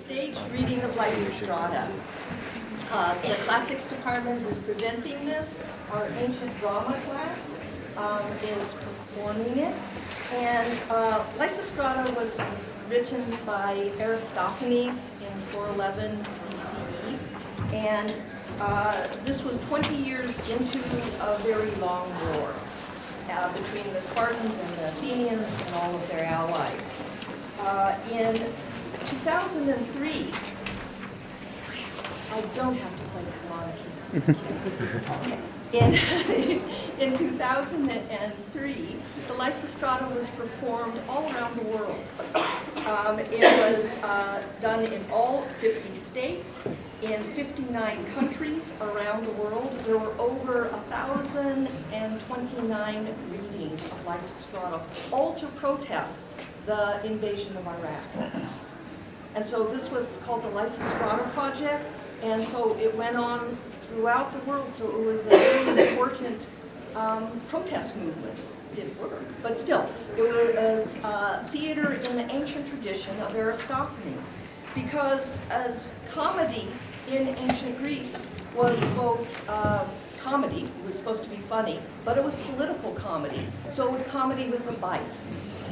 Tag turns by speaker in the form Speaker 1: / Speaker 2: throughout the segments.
Speaker 1: staged reading of Lysistrata. The classics department is presenting this. Our ancient drama class is performing it. And Lysistrata was written by Aristophanes in 411 BCE. And this was 20 years into a very long war between the Spartans and the Athenians and all of their allies. In 2003, I don't have to play the monarchy. Okay. In 2003, the Lysistrata was performed all around the world. It was done in all 50 states, in 59 countries around the world. There were over 1,029 readings of Lysistrata, all to protest the invasion of Iraq. And so this was called the Lysistrata Project, and so it went on throughout the world, so it was a very important protest movement. It didn't work, but still, it was theater in the ancient tradition of Aristophanes, because as comedy in ancient Greece was both comedy, it was supposed to be funny, but it was political comedy, so it was comedy with a bite.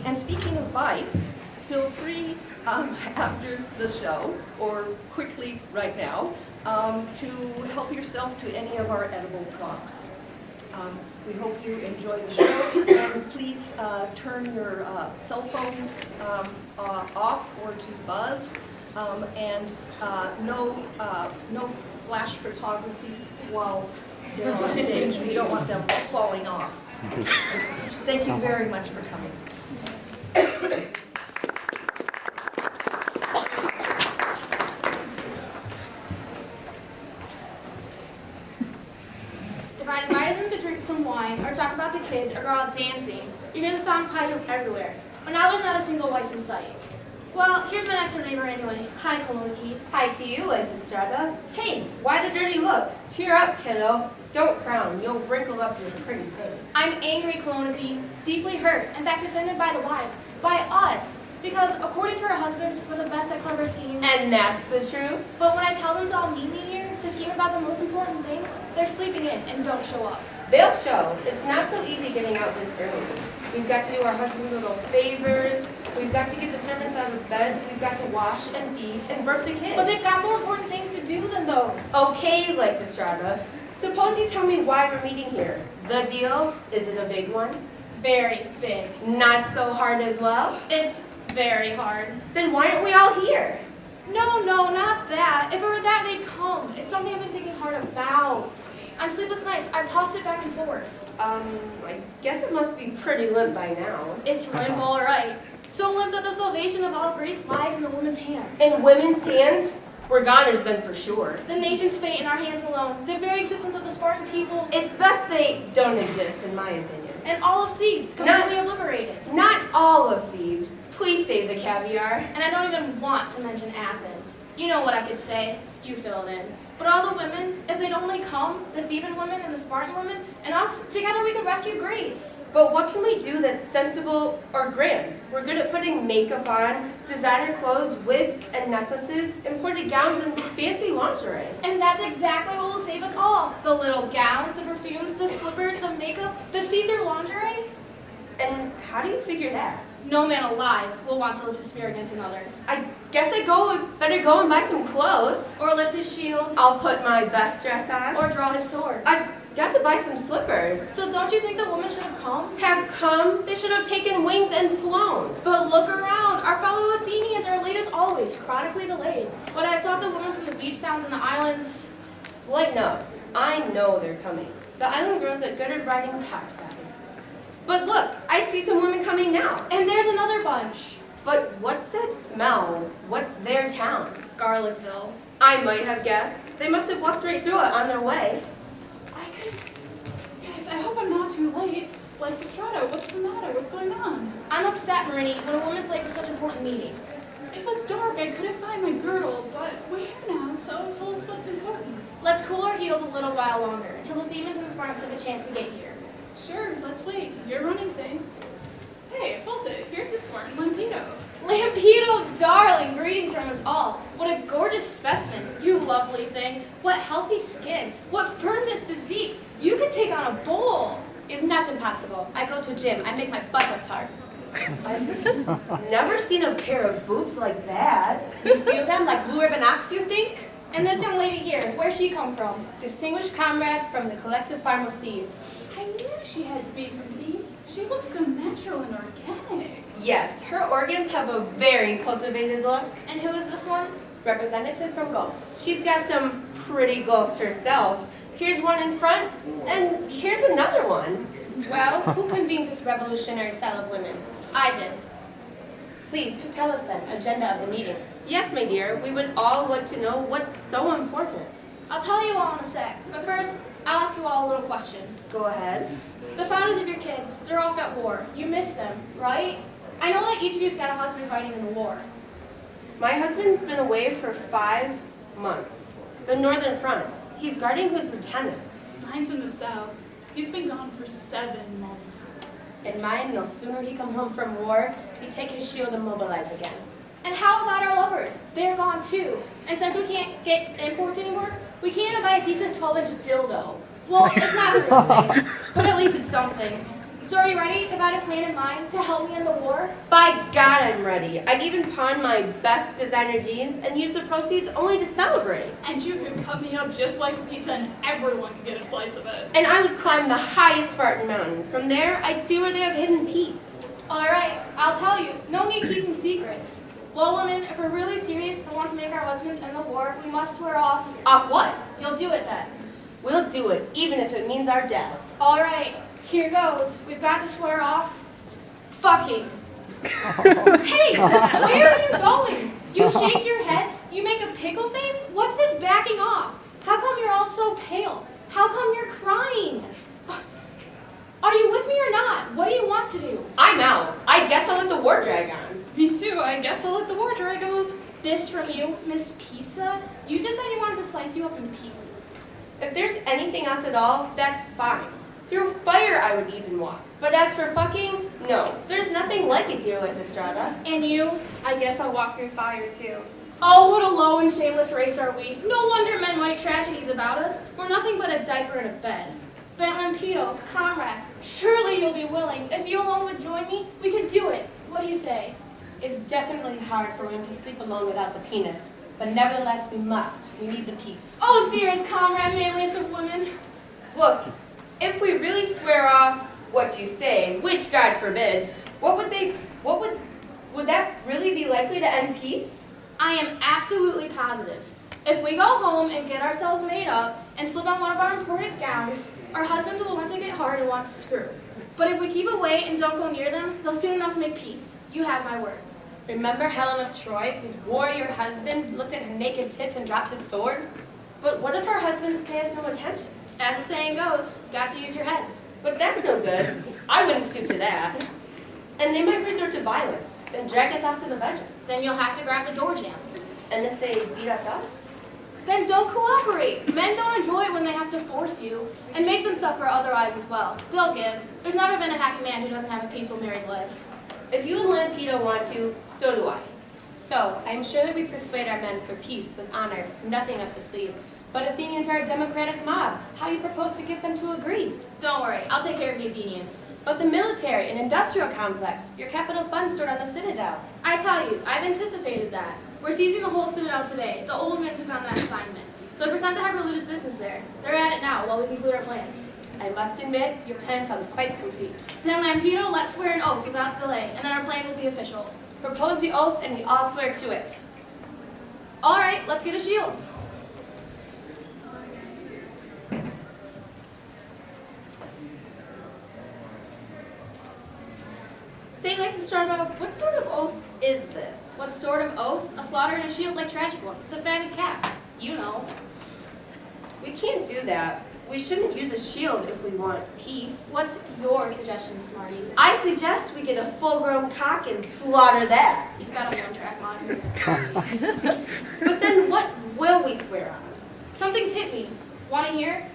Speaker 1: And speaking of bites, feel free after the show, or quickly right now, to help yourself to any of our edible props. We hope you enjoy the show, and please turn your cell phones off or to buzz, and no flash photography while they're on stage. We don't want them falling off. Thank you very much for coming.
Speaker 2: If I invited them to drink some wine, or talk about the kids, or go out dancing, you're going to sound piles everywhere. But now there's not a single wife in sight. Well, here's my next door neighbor anyway. Hi, Kaloniki.
Speaker 3: Hi to you, Lysistrata. Hey, why the dirty looks? Cheer up, kiddo. Don't frown. You'll wrinkle up your pretty face.
Speaker 2: I'm angry, Kaloniki, deeply hurt, in fact offended by the wives, by us. Because according to our husbands, we're the best at clever schemes.
Speaker 3: And that's the truth?
Speaker 2: But when I tell them to all meet me here, to scheme about the most important things, they're sleeping in and don't show up.
Speaker 3: They'll show. It's not so easy getting out this early. We've got to do our husband's little favors. We've got to get the servants out of bed. We've got to wash and feed and birth the kids.
Speaker 2: But they've got more important things to do than those.
Speaker 3: Okay, Lysistrata. Suppose you tell me why we're meeting here. The deal? Is it a big one?
Speaker 2: Very big.
Speaker 3: Not so hard as well?
Speaker 2: It's very hard.
Speaker 3: Then why aren't we all here?
Speaker 2: No, not that. If it were that, they'd come. It's something I've been thinking hard about. On sleepless nights, I've tossed it back and forth.
Speaker 3: I guess it must be pretty limp by now.
Speaker 2: It's limp, all right. So limp that the salvation of all Greece lies in the women's hands.
Speaker 3: In women's hands? We're goners then for sure.
Speaker 2: The nation's fate in our hands alone. The very existence of the Spartan people.
Speaker 3: It's best they don't exist, in my opinion.
Speaker 2: And all of Thebes, completely obliterated.
Speaker 3: Not all of Thebes. Please save the caviar.
Speaker 2: And I don't even want to mention Athens. You know what I could say. You fill it in. But all the women, if they'd only come, the Theban women and the Spartan women, and us, together we could rescue Greece.
Speaker 3: But what can we do that's sensible or grand? We're good at putting makeup on, designer clothes, wigs and necklaces, imported gowns and fancy lingerie.
Speaker 2: And that's exactly what will save us all. The little gowns, the perfumes, the slippers, the makeup, the see-through lingerie.
Speaker 3: And how do you figure that?
Speaker 2: No man alive will want to lift his spear against another.
Speaker 3: I guess better go and buy some clothes.
Speaker 2: Or lift his shield.
Speaker 3: I'll put my best dress on.
Speaker 2: Or draw his sword.
Speaker 3: I've got to buy some slippers.
Speaker 2: So don't you think the women should have come?
Speaker 3: Have come? They should have taken wings and flown.
Speaker 2: But look around. Our fellow Athenians are late as always, chronically delayed. But I thought the women from the beach towns and the islands...
Speaker 3: Lighten up. I know they're coming. The island girls are good at riding topside. But look, I see some women coming now.
Speaker 2: And there's another bunch.
Speaker 3: But what's that smell? What's their town?
Speaker 2: Garlicville.
Speaker 3: I might have guessed. They must have walked right through it on their way.
Speaker 4: Guys, I hope I'm not too late. Lysistrata, what's the matter? What's going on?
Speaker 2: I'm upset, Marini, when a woman's late for such important meetings.
Speaker 4: It was dark. I couldn't find my girdle, but we're here now, so tell us what's important.
Speaker 2: Let's cool our heels a little while longer, until the Thebans and the Spartans have a chance to get here.
Speaker 4: Sure, let's wait. You're running things. Hey, hold it. Here's the Spartan Lampedo.
Speaker 2: Lampedo, darling, greetings from us us all. What a gorgeous specimen. You lovely thing. What healthy skin. What firmness physique. You could take on a bull.
Speaker 3: Isn't that impossible? I go to a gym. I make my buttocks hard. I've never seen a pair of boobs like that. You feel them like blue ribbon ox, you think?
Speaker 2: And this young lady here, where's she come from?
Speaker 3: Distinguished comrade from the collective farm of thieves.
Speaker 4: I knew she had to be from Thieves. She looks so natural and organic.
Speaker 3: Yes, her organs have a very cultivated look.
Speaker 2: And who is this one?
Speaker 3: Representative from Gulf. She's got some pretty Gulfs herself. Here's one in front, and here's another one. Well, who convened this revolutionary cell of women?
Speaker 2: I did.
Speaker 3: Please, do tell us then, agenda of the meeting. Yes, my dear, we would all like to know what's so important.
Speaker 2: I'll tell you all in a sec, but first, I'll ask you all a little question.
Speaker 3: Go ahead.
Speaker 2: The fathers of your kids, they're off at war. You miss them, right? I know that each of you have got a husband fighting in the war.
Speaker 3: My husband's been away for 5 months. The Northern Front. He's guarding his lieutenant.
Speaker 4: Mine's in the South. He's been gone for 7 months.
Speaker 3: And mine, no sooner he come home from war, he take his shield and mobilize again.
Speaker 2: And how about our lovers? They're gone too. And since we can't get imports anymore, we can't even buy a decent 12-inch dildo. Well, it's not the real thing, but at least it's something. So are you ready, if I had a plan in mind, to help me in the war?
Speaker 3: By God, I'm ready. I'd even pawn my best designer jeans and use the proceeds only to celebrate.
Speaker 4: And you could cut me up just like a pizza and everyone could get a slice of it.
Speaker 3: And I would climb the highest Spartan mountain. From there, I'd see where they have hidden peace.
Speaker 2: All right, I'll tell you, no need keeping secrets. Well, women, if we're really serious and want to make our husbands end the war, we must swear off.
Speaker 3: Off what?
Speaker 2: You'll do it then.
Speaker 3: We'll do it, even if it means our death.
Speaker 2: All right, here goes. We've got to swear off. Fucking. Hey, where are you going? You shake your heads? You make a pickle face? What's this backing off? How come you're all so pale? How come you're crying? Are you with me or not? What do you want to do?
Speaker 3: I'm out. I guess I'll let the war drag on.
Speaker 4: Me too. I guess I'll let the war drag on.
Speaker 2: This from you, Miss Pizza? You just said you wanted to slice you up in pieces.
Speaker 3: If there's anything else at all, that's fine. Through fire I would even walk. But as for fucking, no. There's nothing like it, dear Lysistrata.
Speaker 2: And you?
Speaker 3: I guess I'll walk through fire too.
Speaker 2: Oh, what a low and shameless race are we. No wonder men write tragedies about us. We're nothing but a diaper and a bed. But Lampedo, comrade, surely you'll be willing. If you alone would join me, we could do it. What do you say?
Speaker 3: It's definitely hard for women to sleep alone without the penis. But nevertheless, we must. We need the peace.
Speaker 2: Oh, dearest comrade, manliest of women.
Speaker 3: Look, if we really swear off what you say, which God forbid, would that really be likely to end peace?
Speaker 2: I am absolutely positive. If we go home and get ourselves made up and slip on one of our important gowns, our husbands will want to get hard and want to screw. But if we keep away and don't go near them, they'll soon enough make peace. You have my word.
Speaker 3: Remember Helen of Troy, whose warrior husband looked at her naked tits and dropped his sword? But what if her husbands pay us no attention?
Speaker 2: As the saying goes, you got to use your head.
Speaker 3: But that's no good. I wouldn't stoop to that. And they might resort to violence and drag us off to the bedroom.
Speaker 2: Then you'll have to grab the door jamb.
Speaker 3: And if they beat us up?
Speaker 2: Then don't cooperate. Men don't enjoy it when they have to force you and make them suffer otherwise as well. They'll give. There's never been a happy man who doesn't have a peaceful married life.
Speaker 3: If you and Lampedo want to, so do I. So, I'm sure that we persuade our men for peace with honor, nothing up the sleeve. But Athenians are a democratic mob. How do you propose to get them to agree?
Speaker 2: Don't worry, I'll take care of the Athenians.
Speaker 3: But the military and industrial complex, your capital funds stored on the citadel.
Speaker 2: I tell you, I've anticipated that. We're seizing the whole citadel today. The old men took on that assignment. They'll pretend to have religious business there. They're at it now while we conclude our plans.
Speaker 3: I must admit, your plan sounds quite complete.
Speaker 2: Then Lampedo, let's swear an oath without delay, and then our plan will be official.
Speaker 3: Propose the oath and we all swear to it.
Speaker 2: All right, let's get a shield.
Speaker 3: Say, Lysistrata, what sort of oath is this?
Speaker 2: What sort of oath? A slaughter and a shield like tragic ones. The fatted cat. You know.
Speaker 3: We can't do that. We shouldn't use a shield if we want peace.
Speaker 2: What's your suggestion, Smarty?
Speaker 3: I suggest we get a full-grown cock and slaughter that.
Speaker 2: You've got a one-track mind.
Speaker 3: But then what will we swear on?
Speaker 2: Something's hit me. Want to hear?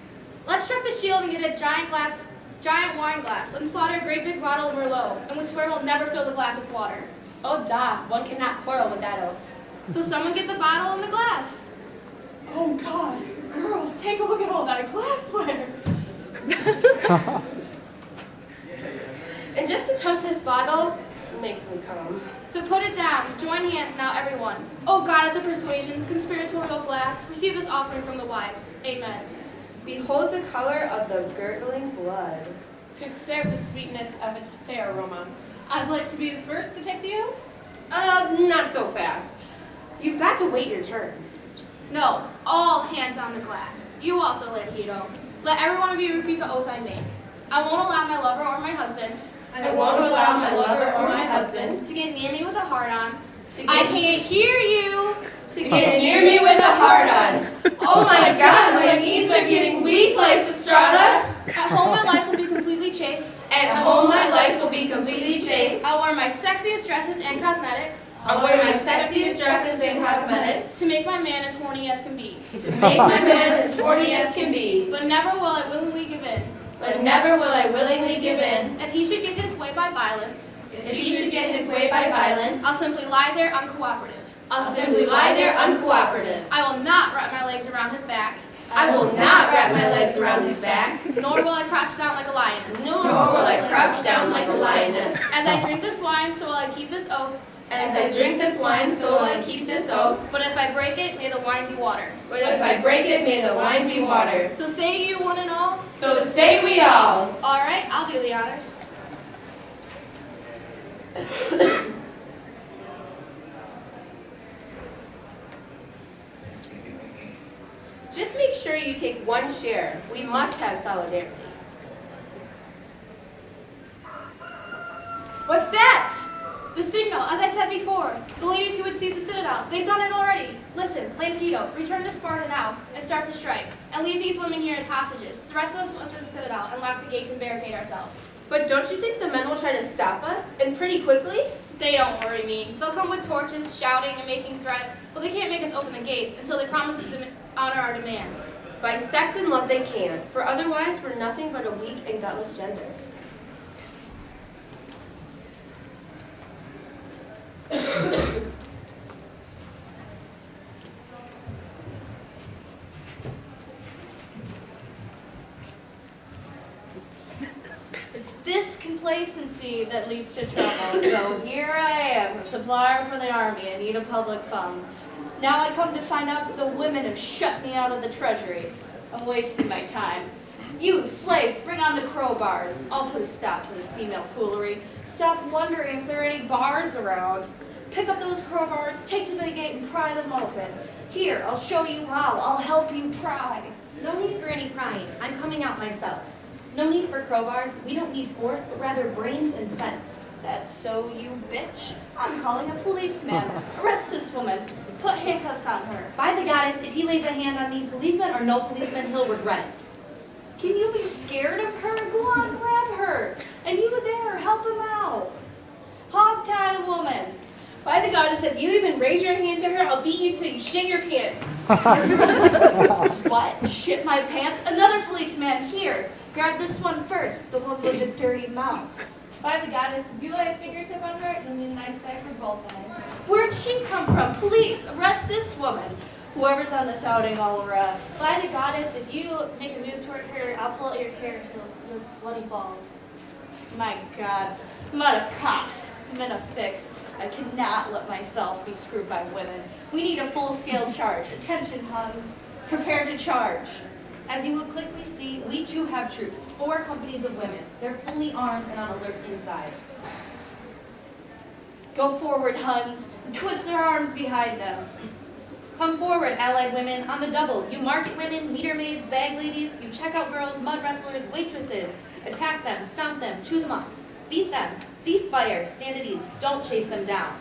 Speaker 2: Let's chuck the shield and get a giant wine glass, and slaughter a great big bottle of Merlot, and we swear we'll never fill the glass with water.
Speaker 3: Oh, da, one cannot quarrel with that oath.
Speaker 2: So someone get the bottle and the glass.
Speaker 4: Oh God, girls, take a look at all that glassware.
Speaker 3: And just to touch this bottle makes me come.
Speaker 2: So put it down. Join hands now, everyone. Oh, goddess of persuasion, conspiratorial glass, receive this offering from the wives. Amen.
Speaker 3: Behold the color of the gurgling blood.
Speaker 5: Preserve the sweetness of its fair aroma.
Speaker 2: I'd like to be the first to take the oath.
Speaker 3: Not so fast. You've got to wait your turn.
Speaker 2: No, all hands on the glass. You also, Lampedo. Let every one of you repeat the oath I make. I won't allow my lover or my husband
Speaker 3: I won't allow my lover or my husband
Speaker 2: to get near me with a heart-on. I can't hear you.
Speaker 3: to get near me with a heart-on. Oh my God, my knees are getting weak, Lysistrata.
Speaker 2: At home, my life will be completely chaste.
Speaker 3: At home, my life will be completely chaste.
Speaker 2: I'll wear my sexiest dresses and cosmetics
Speaker 3: I'll wear my sexiest dresses and cosmetics
Speaker 2: to make my man as horny as can be.
Speaker 3: to make my man as horny as can be.
Speaker 2: But never will I willingly give in.
Speaker 3: But never will I willingly give in.
Speaker 2: If he should get his way by violence,
Speaker 3: If he should get his way by violence,
Speaker 2: I'll simply lie there uncooperative.
Speaker 3: I'll simply lie there uncooperative.
Speaker 2: I will not wrap my legs around his back,
Speaker 3: I will not wrap my legs around his back,
Speaker 2: nor will I crouch down like a lioness.
Speaker 3: nor will I crouch down like a lioness.
Speaker 2: As I drink this wine, so will I keep this oath.
Speaker 3: As I drink this wine, so will I keep this oath.
Speaker 2: But if I break it, may the wine be water.
Speaker 3: But if I break it, may the wine be water.
Speaker 2: So say you one and all.
Speaker 3: So say we all.
Speaker 2: All right, I'll do the honors.
Speaker 3: Just make sure you take one share. We must have solidarity. What's that?
Speaker 2: The signal, as I said before. The ladies who would seize the citadel, they've done it already. Listen, Lampedo, return to Sparta now and start the strike. And leave these women here as hostages. The rest of us will enter the citadel and lock the gates and barricade ourselves.
Speaker 3: But don't you think the men will try to stop us? And pretty quickly?
Speaker 2: They don't worry me. They'll come with torches, shouting and making threats, but they can't make us open the gates until they promise to honor our demands.
Speaker 3: By sex and love they can, for otherwise we're nothing but a weak and gutless gender.
Speaker 6: It's this complacency that leads to trouble. So here I am, a supplier for the army. I need a public funds. Now I come to find out that the women have shut me out of the treasury. I'm wasting my time. You slaves, bring on the crowbars. I'll put a stop to this female foolery. Stop wondering if there are any bars around. Pick up those crowbars, take them to the gate, and pry them open. Here, I'll show you how. I'll help you pry.
Speaker 7: No need for any prying. I'm coming out myself. No need for crowbars. We don't need force, but rather brains and sense.
Speaker 6: That's so, you bitch. I'm calling a policeman. Arrest this woman. Put handcuffs on her.
Speaker 7: By the goddess, if he lays a hand on me, policeman or no policeman, he'll regret it.
Speaker 6: Can you be scared of her? Go on, grab her. And you there, help him out. Hog tie the woman.
Speaker 3: By the goddess, if you even raise your hand to her, I'll beat you till you shit your pants.
Speaker 6: What? Shit my pants? Another policeman here. Grab this one first, the one with the dirty mouth.
Speaker 5: By the goddess, if you lay a fingertip on her, you'll need a nice guy for both eyes.
Speaker 6: Where'd she come from? Police, arrest this woman. Whoever's on this outing, I'll arrest.
Speaker 5: By the goddess, if you make a move toward her, I'll pull out your hair till you're bloody bald.
Speaker 6: My God, I'm out of cops. I'm in a fix. I cannot let myself be screwed by women. We need a full-scale charge. Attention, Huns. Prepare to charge.
Speaker 7: As you will quickly see, we too have troops, 4 companies of women. They're fully armed and on alert inside.
Speaker 6: Go forward, Huns, and twist their arms behind them.
Speaker 7: Come forward, allied women, on the double. You market women, meter maids, bag ladies, you checkout girls, mud wrestlers, waitresses. Attack them, stomp them, chew them up. Beat them, cease fire, stand at ease, don't chase them down.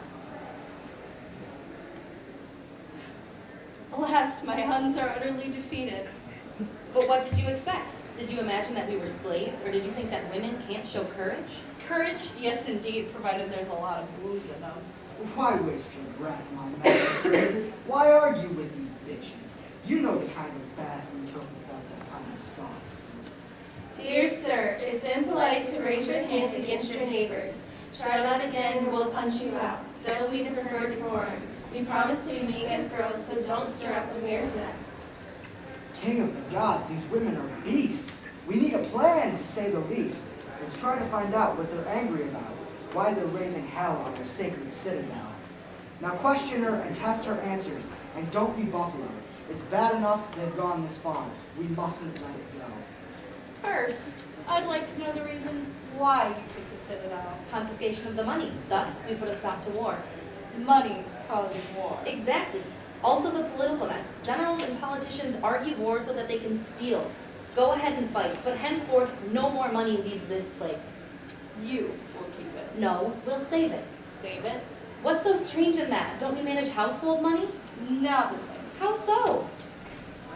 Speaker 6: Alas, my Huns are utterly defeated.
Speaker 7: But what did you expect? Did you imagine that we were slaves, or did you think that women can't show courage?
Speaker 6: Courage? Yes, indeed, provided there's a lot of wounds in them.
Speaker 8: Why waste your breath, my magistrate? Why argue with these bitches? You know the kind of bath we took without that kind of sauce.
Speaker 3: Dear sir, it's impolite to raise your hand against your neighbors. Try that again, we'll punch you out. That'll be the preferred form. We promise to be meek as girls, so don't stir up the mare's nest.
Speaker 8: King of the gods, these women are beasts. We need a plan, to say the least. Let's try to find out what they're angry about, why they're raising hell on their sacred citadel. Now question her and test her answers, and don't be buffalo. It's bad enough they've gone this far. We mustn't let it go.
Speaker 6: First, I'd like to know the reason why you took the citadel. Confiscation of the money. Thus, we put a stop to war.
Speaker 5: Money's causing war.
Speaker 6: Exactly. Also the political mess. Generals and politicians argue war so that they can steal. Go ahead and fight, but henceforth, no more money leaves this place.
Speaker 5: You will keep it.
Speaker 6: No, we'll save it.
Speaker 5: Save it?
Speaker 6: What's so strange in that? Don't we manage household money?
Speaker 5: Not the same.
Speaker 6: How so?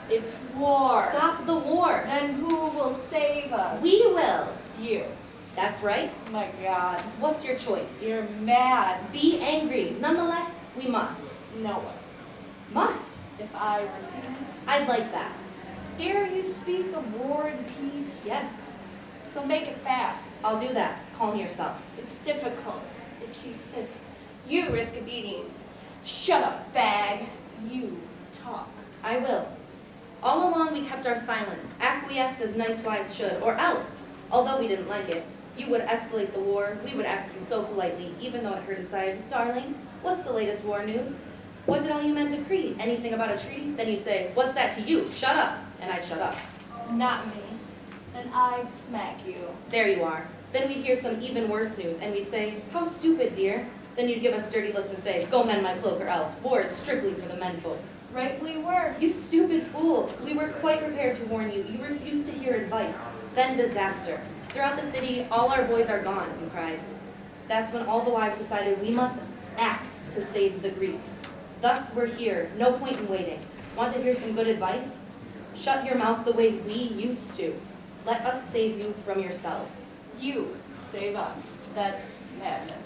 Speaker 5: It's war.
Speaker 6: Stop the war.
Speaker 5: Then who will save us?
Speaker 6: We will.
Speaker 5: You.
Speaker 6: That's right.
Speaker 5: My God.
Speaker 6: What's your choice?
Speaker 5: You're mad.
Speaker 6: Be angry. Nonetheless, we must.
Speaker 5: No one.
Speaker 6: Must.
Speaker 5: If I refuse.
Speaker 6: I'd like that.
Speaker 5: Dare you speak of war and peace?
Speaker 6: Yes,
Speaker 5: So make it fast.
Speaker 6: I'll do that. Calm yourself.
Speaker 5: It's difficult. Itchy fists.
Speaker 3: You risk a beating.
Speaker 5: Shut up, bag. You talk.
Speaker 6: I will. All along we kept our silence, acquiesced as nice wives should, or else, although we didn't like it, you would escalate the war, we would ask you so politely, even though it hurt inside, darling, what's the latest war news? What did all you men decree? Anything about a treaty? Then you'd say, what's that to you? Shut up. And I'd shut up.
Speaker 5: Not me. And I'd smack you.
Speaker 6: There you are. Then we'd hear some even worse news, and we'd say, how stupid, dear. Then you'd give us dirty looks and say, go mend my cloak or else. War is strictly for the menfolk.
Speaker 5: Right we were.
Speaker 6: You stupid fool. We were quite prepared to warn you. You refused to hear advice. Then disaster. Throughout the city, all our boys are gone, you cried. That's when all the wives decided we must act to save the Greeks. Thus we're here. No point in waiting. Want to hear some good advice? Shut your mouth the way we used to. Let us save you from yourselves.
Speaker 5: You save us. That's madness.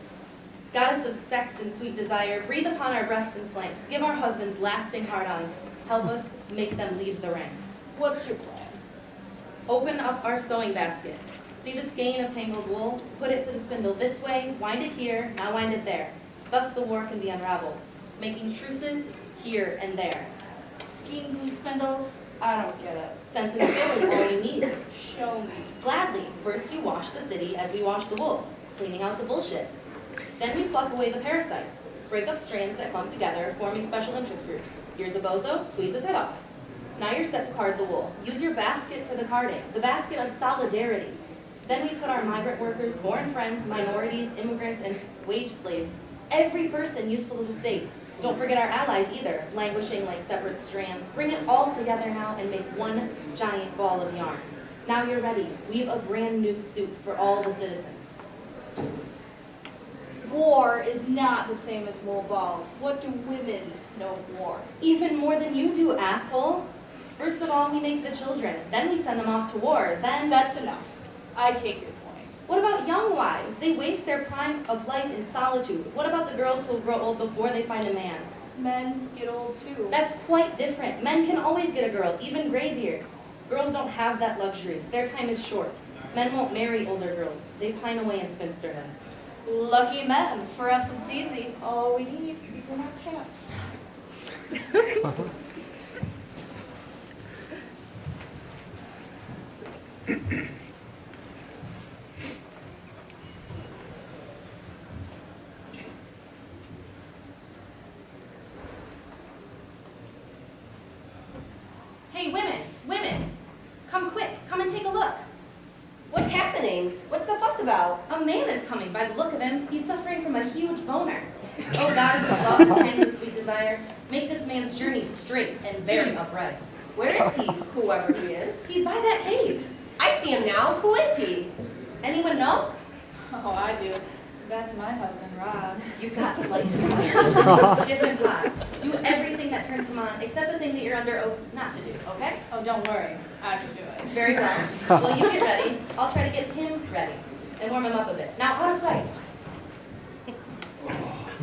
Speaker 6: Goddess of sex and sweet desire, breathe upon our breasts and flanks. Give our husbands lasting hard-ons. Help us make them leave the ranks.
Speaker 5: What's your plan?
Speaker 6: Open up our sewing basket. See the skein of tangled wool? Put it to the spindle this way, wind it here, now wind it there. Thus the war can be unraveled, making truces here and there.
Speaker 5: Schemes and spindles? I don't get it.
Speaker 6: Sense and skill is all you need.
Speaker 5: Show me.
Speaker 6: Gladly, first you wash the city as we wash the wool, cleaning out the bullshit. Then we pluck away the parasites, break up strands that clump together, forming special interest groups. Here's a bozo, squeeze his head off. Now you're set to card the wool. Use your basket for the carding, the basket of solidarity. Then we put our migrant workers, foreign friends, minorities, immigrants, and wage slaves, every person useful to the state. Don't forget our allies either, languishing like separate strands. Bring it all together now and make one giant ball of yarn. Now you're ready. Weave a brand new suit for all the citizens.
Speaker 5: War is not the same as wool balls. What do women know of war?
Speaker 6: Even more than you do, asshole. First of all, we make the children. Then we send them off to war. Then
Speaker 5: That's enough. I take your point.
Speaker 6: what about young wives? They waste their prime of life in solitude. What about the girls who will grow old before they find a man?
Speaker 5: Men get old too.
Speaker 6: That's quite different. Men can always get a girl, even graybeards. Girls don't have that luxury. Their time is short. Men won't marry older girls. They pine away in spinsterhood.
Speaker 5: Lucky men. For us, it's easy. All we need is in our pants.
Speaker 6: Hey, women, come quick, come and take a look.
Speaker 3: What's happening? What's the fuss about?
Speaker 6: A man is coming by the look of him. He's suffering from a huge boner. Oh, goddess of love and hands of sweet desire, make this man's journey straight and very upright.
Speaker 3: Where is he, whoever he is?
Speaker 6: He's by that cave.
Speaker 3: I see him now. Who is he?
Speaker 6: Anyone know?
Speaker 5: Oh, I do. That's my husband, Rod.
Speaker 6: You've got to light his fire. Give him hot. Do everything that turns him on, except the thing that you're under oath not to do, okay?
Speaker 5: Oh, don't worry. I can do it.
Speaker 6: Very well. Well, you get ready. I'll try to get him ready and warm him up a bit. Now, out of sight.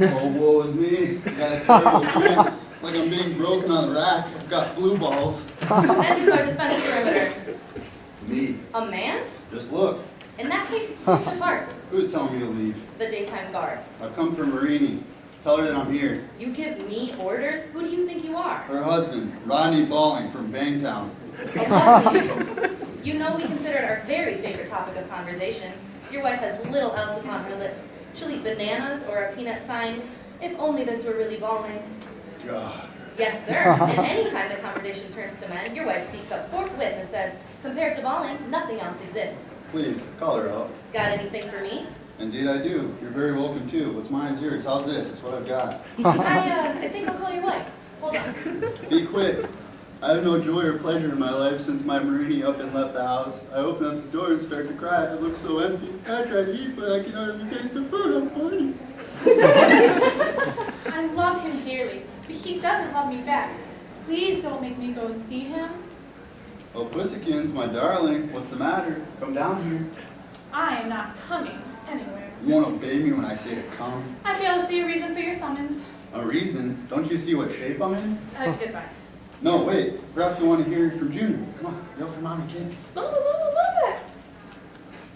Speaker 9: Oh, woe is me. Got a terrible pain. It's like I'm being broken on the rack. I've got blue balls.
Speaker 6: Enters our defense perimeter.
Speaker 9: Me.
Speaker 6: A man?
Speaker 9: Just look.
Speaker 6: In that case, please depart.
Speaker 9: Who's telling me to leave?
Speaker 6: The daytime guard.
Speaker 9: I've come from Marini. Tell her that I'm here.
Speaker 7: You give me orders? Who do you think you are?
Speaker 9: Her husband, Rodney Balling from Bangtown.
Speaker 7: A lovely- You know we consider it our very favorite topic of conversation. Your wife has little else upon her lips. She'll eat bananas or a peanut sign. If only this were really Balling.
Speaker 9: God.
Speaker 7: Yes, sir. And any time the conversation turns to men, your wife speaks up forthwith and says, compared to Balling, nothing else exists.
Speaker 9: Please, call her out.
Speaker 7: Got anything for me?
Speaker 9: Indeed I do. You're very welcome too. What's mine is yours. How's this? It's what I've got.
Speaker 7: I think I'll call your wife. Hold on.
Speaker 9: Be quick. I have no joy or pleasure in my life since my Marini up and left the house. I open up the door and start to cry. I look so empty. I try to eat, but I can hardly taste the food. I'm funny.
Speaker 4: I love him dearly, but he doesn't love me back. Please don't make me go and see him.
Speaker 9: Oh, Pussykins, my darling. What's the matter? Come down here.
Speaker 4: I am not coming anywhere.
Speaker 9: You won't obey me when I say to come.
Speaker 4: I fail to see a reason for your summons.
Speaker 9: A reason? Don't you see what shape I'm in?
Speaker 4: Goodbye.
Speaker 9: No, wait. Perhaps you want to hear it from Junior. Come on, yell for Mommy, kid.
Speaker 4: Mama, Mama.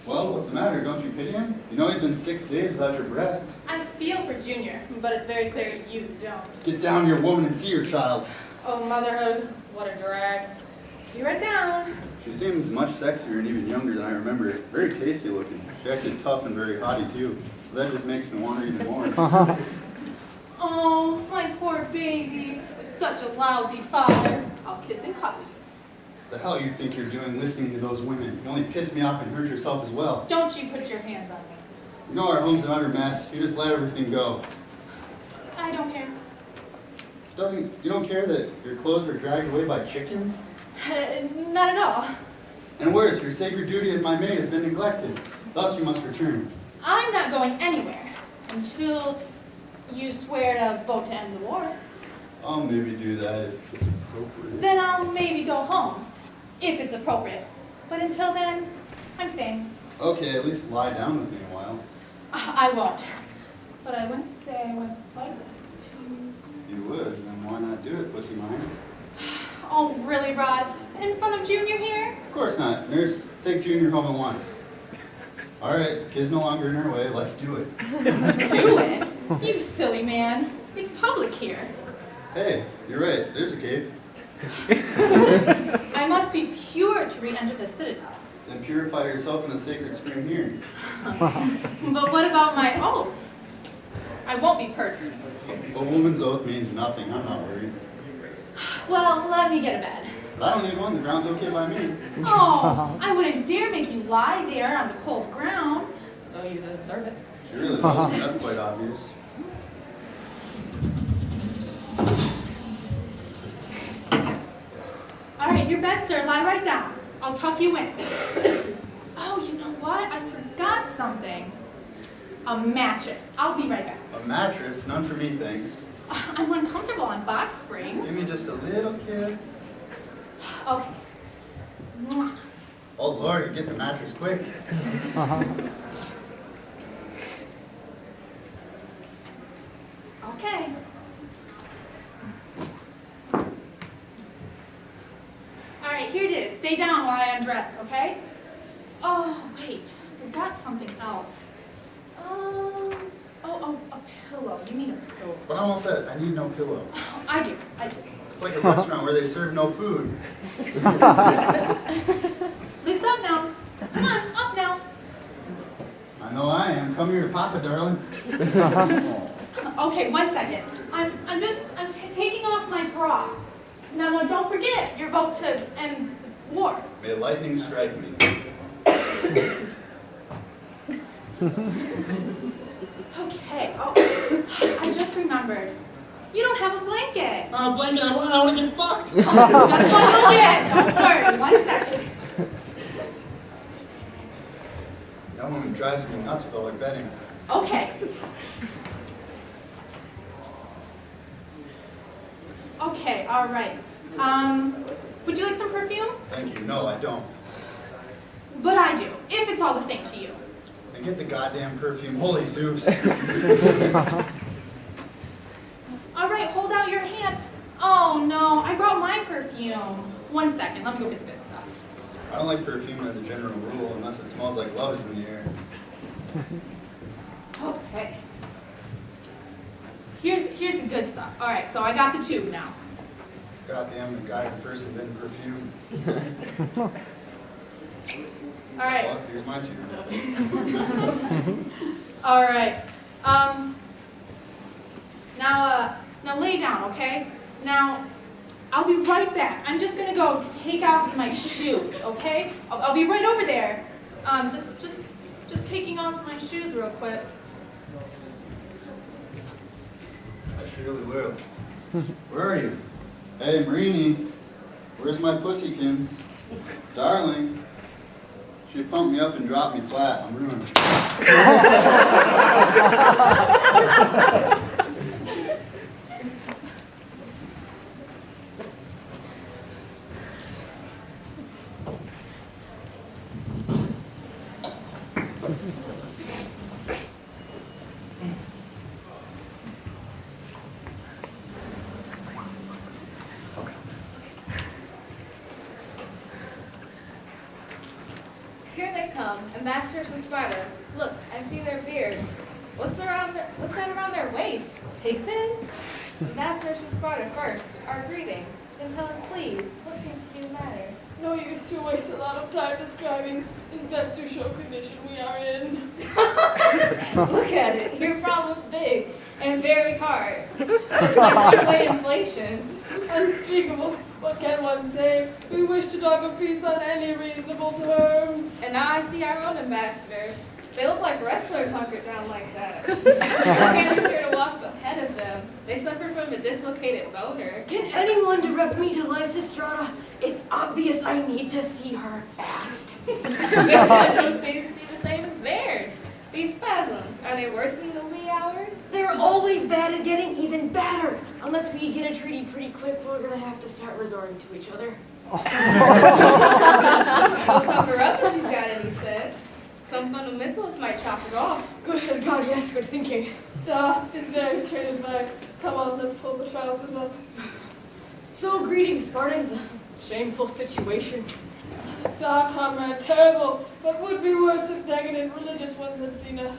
Speaker 9: Well, what's the matter? Don't you pity him? You know he's been 6 days without your breasts.
Speaker 4: I feel for Junior, but it's very clear you don't.
Speaker 9: Get down here, woman, and see your child.
Speaker 4: Oh, motherhood, what a drag. You are down.
Speaker 9: She seems much sexier and even younger than I remember. Very tasty looking. She acted tough and very haughty too. That just makes me want her even more.
Speaker 4: Oh, my poor baby. Such a lousy father. I'll kiss and cuddle you.
Speaker 9: The hell you think you're doing listening to those women? You only piss me off and hurt yourself as well.
Speaker 4: Don't you put your hands on me.
Speaker 9: You know our home's an utter mess. You just let everything go.
Speaker 4: I don't care.
Speaker 9: You don't care that your clothes were dragged away by chickens?
Speaker 4: Not at all.
Speaker 9: And worse, your sacred duty as my maid has been neglected. Thus you must return.
Speaker 4: I'm not going anywhere until you swear to vote to end the war.
Speaker 9: I'll maybe do that if it's appropriate.
Speaker 4: Then I'll maybe go home, if it's appropriate. But until then, I'm staying.
Speaker 9: Okay, at least lie down with me a while.
Speaker 4: I won't. But I wouldn't say I would like to.
Speaker 9: You would, then why not do it, pussy mine?
Speaker 4: Oh, really, Rod? In front of Junior here?
Speaker 9: Of course not. Nurse, take Junior home at once. All right, kid's no longer in her way. Let's do it.
Speaker 4: Do it? You silly man. It's public here.
Speaker 9: Hey, you're right. There's a cave.
Speaker 4: I must be pure to re-enter the citadel.
Speaker 9: Then purify yourself in the sacred spring here.
Speaker 4: But what about my oath? I won't be perjured.
Speaker 9: A woman's oath means nothing. I'm not worried.
Speaker 4: Well, let me get a bed.
Speaker 9: But I don't need one. The ground's okay by me.
Speaker 4: Oh, I wouldn't dare make you lie there on the cold ground, though you deserve it.
Speaker 9: She really loves me. That's quite obvious.
Speaker 4: All right, your bed, sir. Lie right down. I'll tuck you in. Oh, you know what? I forgot something. A mattress. I'll be right back.
Speaker 9: A mattress? None for me, thanks.
Speaker 4: I'm uncomfortable on box springs.
Speaker 9: Give me just a little kiss.
Speaker 4: Okay. Mwah.
Speaker 9: Oh, Lord, you get the mattress quick.
Speaker 4: Okay. All right, here it is. Stay down while I undress, okay? Oh, wait. I forgot something else. A pillow. You need a pillow.
Speaker 9: But I almost said I need no pillow.
Speaker 4: Oh, I do.
Speaker 9: It's like a restaurant where they serve no food.
Speaker 4: Lift up now. Come on, up now.
Speaker 9: I know I am. Come here, Papa, darling.
Speaker 4: Okay, 1 second. I'm taking off my bra. No, don't forget your vote to end the war.
Speaker 9: May lightning strike me.
Speaker 4: Okay. Oh, I just remembered. You don't have a blanket.
Speaker 9: It's not a blanket I want to get fucked.
Speaker 4: Oh, it's just what you'll get. Don't worry. 1 second.
Speaker 9: That woman drives me nuts with all her bedding.
Speaker 4: Okay. Okay, all right. Would you like some perfume?
Speaker 9: Thank you. No, I don't.
Speaker 4: But I do, if it's all the same to you.
Speaker 9: Then get the goddamn perfume. Holy Zeus.
Speaker 4: All right, hold out your hand. Oh no, I brought my perfume. 1 second, let me go get the good stuff.
Speaker 9: I don't like perfume as a general rule unless it smells like love is in the air.
Speaker 4: Okay. here's the good stuff. All right, so I got the tube now.
Speaker 9: Goddamn, the guy who first invented perfume.
Speaker 4: All right.
Speaker 9: Well, here's my tube.
Speaker 4: All right. Now lay down, okay? Now, I'll be right back. I'm just gonna go take off my shoes, okay? I'll be right over there. Just taking off my shoes real quick.
Speaker 9: I surely will. Where are you? Hey, Marini, where's my pussykins? Darling, she pumped me up and dropped me flat. I'm ruined.
Speaker 6: Here they come, ambassadors from Sparta. Look, I see their beards. What's that around their waist? Pigpen? Ambassadors from Sparta first. Our greetings. Then tell us, please, what seems to be the matter?
Speaker 10: No use to waste a lot of time describing. It's best to show condition we are in.
Speaker 6: Look at it. Your problem's big and very hard. It's like runaway inflation.
Speaker 10: Unspeakable. What can one say? We wish to talk of peace on any reasonable terms.
Speaker 2: And now I see our own ambassadors. They look like wrestlers hunkered down like that. No hands appear to walk ahead of them. They suffer from a dislocated boner.
Speaker 11: Can anyone direct me to Lysistrata? It's obvious I need to see her fast.
Speaker 6: Their symptoms seem to be the same as theirs. These spasms, are they worse in the wee hours?
Speaker 11: They're always bad at getting even badder. Unless we get a treaty pretty quick, we're gonna have to start resorting to each other.
Speaker 6: We'll cover up if you've got any sense. Some fundamentalists might chop it off.
Speaker 11: Good God, yes, good thinking.
Speaker 10: Duh, it's very straight advice. Come on, let's pull the trousers up.
Speaker 11: So, greetings, Spartans. Shameful situation.
Speaker 10: Duh, comrade, terrible. But would be worse if decadent religious ones had seen us.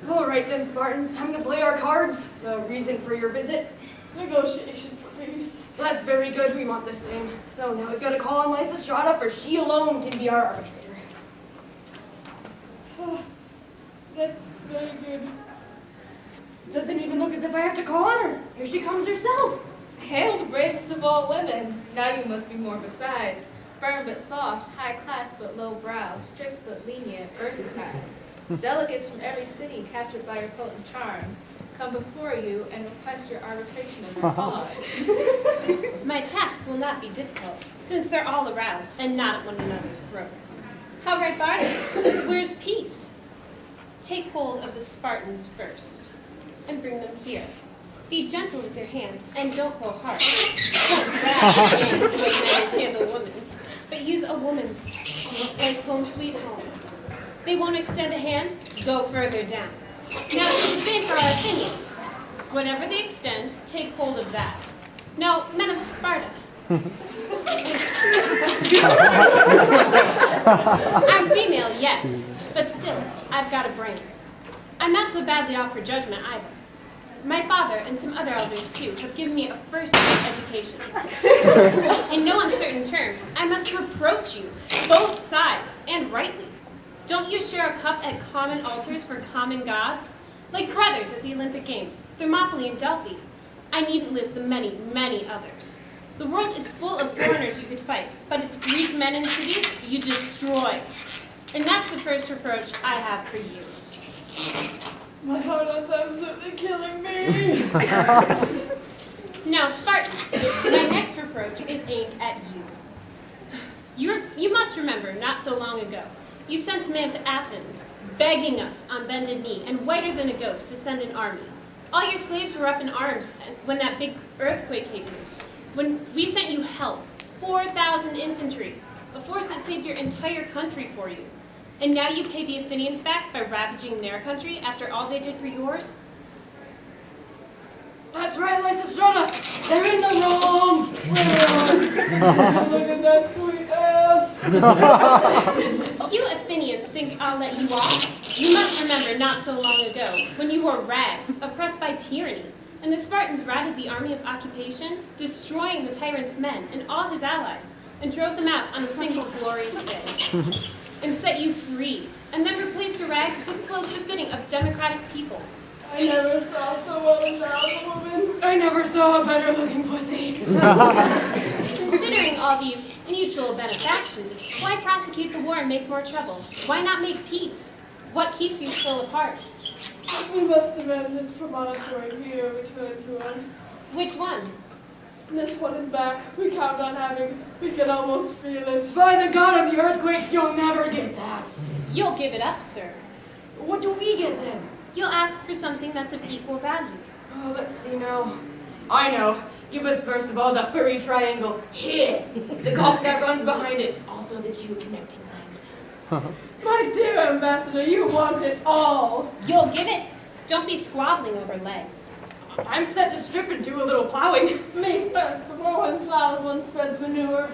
Speaker 11: All right then, Spartans, time to play our cards. The reason for your visit?
Speaker 10: Negotiation for peace.
Speaker 11: That's very good, we want the same. So now we've got to call on Lysistrata, for she alone can be our arbitrator.
Speaker 10: That's very good.
Speaker 11: Doesn't even look as if I have to call on her. Here she comes herself.
Speaker 6: Hail the bravest of all women. Now you must be more besides. Firm but soft, high class but low brow, strict but lenient, versatile. Delegates from every city captured by your potent charms come before you and request your arbitration of their cause.
Speaker 3: My task will not be difficult, since they're all aroused and not at one another's throats. How ripe are they? Where's peace? Take hold of the Spartans first, and bring them here. Be gentle with your hand, and don't go hard. Don't grab the hand the way men handle women, but use a woman's, like home sweet home. They won't extend a hand, go further down. Now, it's the same for our Athenians. Whatever they extend, take hold of that. Now, men of Sparta. I'm female, yes, but still, I've got a brain. I'm not so badly off for judgment either. My father and some other elders too have given me a first-rate education. In no uncertain terms, I must reproach you, both sides, and rightly. Don't you share a cup at common altars for common gods? Like brothers at the Olympic Games, Thermopylae and Delphi. I needn't list the many, many others. The world is full of foreigners you could fight, but it's Greek men in cities you destroy. And that's the first reproach I have for you.
Speaker 10: My heart is absolutely killing me.
Speaker 3: Now, Spartans, my next reproach is aimed at you. You must remember, not so long ago, you sent a man to Athens, begging us on bended knee and whiter than a ghost to send an army. All your slaves were up in arms when that big earthquake hit you. When we sent you help, 4,000 infantry, a force that saved your entire country for you. And now you pay the Athenians back by ravaging their country after all they did for yours?
Speaker 11: That's right, Lysistrata. They're in the wrong.
Speaker 10: Look at that sweet ass.
Speaker 3: Do you Athenians think I'll let you off? You must remember not so long ago, when you wore rags, oppressed by tyranny. and the Spartans routed the army of occupation, destroying the tyrant's men and all his allies, and drove them out on a single glorious day, and set you free, and then replaced your rags with clothes befitting of democratic people.
Speaker 10: I never saw so well endowed a woman.
Speaker 11: I never saw a better looking pussy.
Speaker 3: Considering all these mutual benefactions, why prosecute the war and make more trouble? Why not make peace? What keeps you still apart?
Speaker 10: We must amend this promontory here between to us.
Speaker 3: Which one?
Speaker 10: This one in back, we count on having. We can almost feel it.
Speaker 11: By the god of the earthquakes, you'll never get that.
Speaker 3: You'll give it up, sir.
Speaker 11: What do we get then?
Speaker 3: You'll ask for something that's of equal value.
Speaker 11: Oh, let's see now. I know. Give us first of all the furry triangle here. The gulf that runs behind it. Also the two connecting legs.
Speaker 10: My dear ambassador, you want it all.
Speaker 3: You'll give it. Don't be squabbling over legs.
Speaker 11: I'm set to strip and do a little plowing.
Speaker 10: Me first, before one plows, one spreads manure.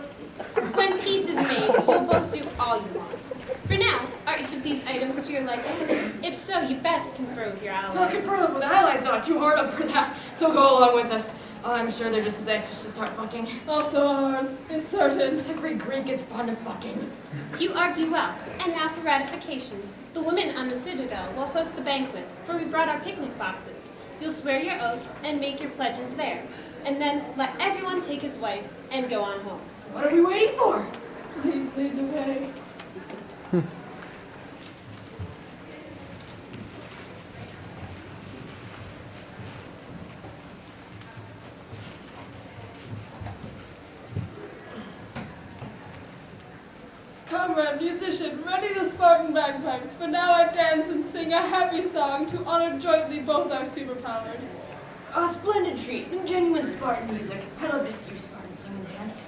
Speaker 3: When peace is made, you'll both do all you want. For now, are each of these items to your liking? If so, you best confer with your
Speaker 11: I'll
Speaker 3: allies.
Speaker 11: confer them with allies, not too hard up for that. They'll go along with us. I'm sure they're just as anxious to start fucking.
Speaker 10: Also ours, is certain.
Speaker 11: Every Greek is fond of fucking.
Speaker 3: You argue well, and now for ratification. The women on the citadel will host the banquet, for we brought our picnic boxes. You'll swear your oaths and make your pledges there, and then let everyone take his wife and go on home.
Speaker 11: What are we waiting for?
Speaker 10: Please lead the way. Comrade musician, ready the Spartan bagpipes, for now I dance and sing a happy song to honor jointly both our superpowers.
Speaker 11: A splendid treat, some genuine Spartan music. I love to see you Spartans sing and dance.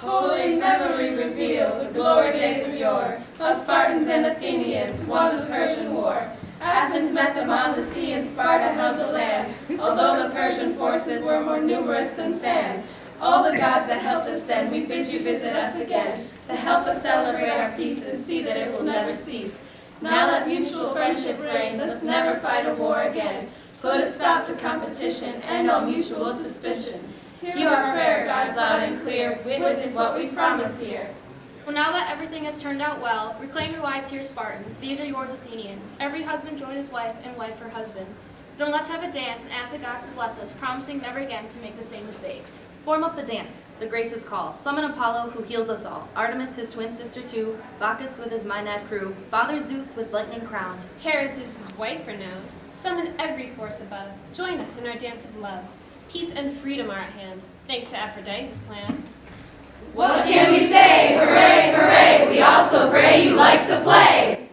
Speaker 10: Holy memory reveal the glory days of yore, how Spartans and Athenians won the Persian war. Athens met them on the sea and Sparta held the land, although the Persian forces were more numerous than sand. All the gods that helped us then, we bid you visit us again, to help us celebrate our peace and see that it will never cease. Now let mutual friendship reign, let's never fight a war again. Put a stop to competition, end all mutual suspicion. Hear our prayer, gods loud and clear, witness what we promise here.
Speaker 2: Well, now that everything has turned out well, reclaim your wives here, Spartans. These are yours, Athenians. Every husband join his wife, and wife her husband. Then let's have a dance and ask the gods to bless us, promising never again to make the same mistakes.
Speaker 7: Form up the dance. The graces call. Summon Apollo, who heals us all. Artemis, his twin sister too. Bacchus with his Maenad crew. Father Zeus with lightning crowned.
Speaker 3: Hera, Zeus's wife renowned. Summon every force above. Join us in our dance of love. Peace and freedom are at hand, thanks to Aphrodite's plan.
Speaker 12: What can we say? Hooray, hooray! We also pray you like the play.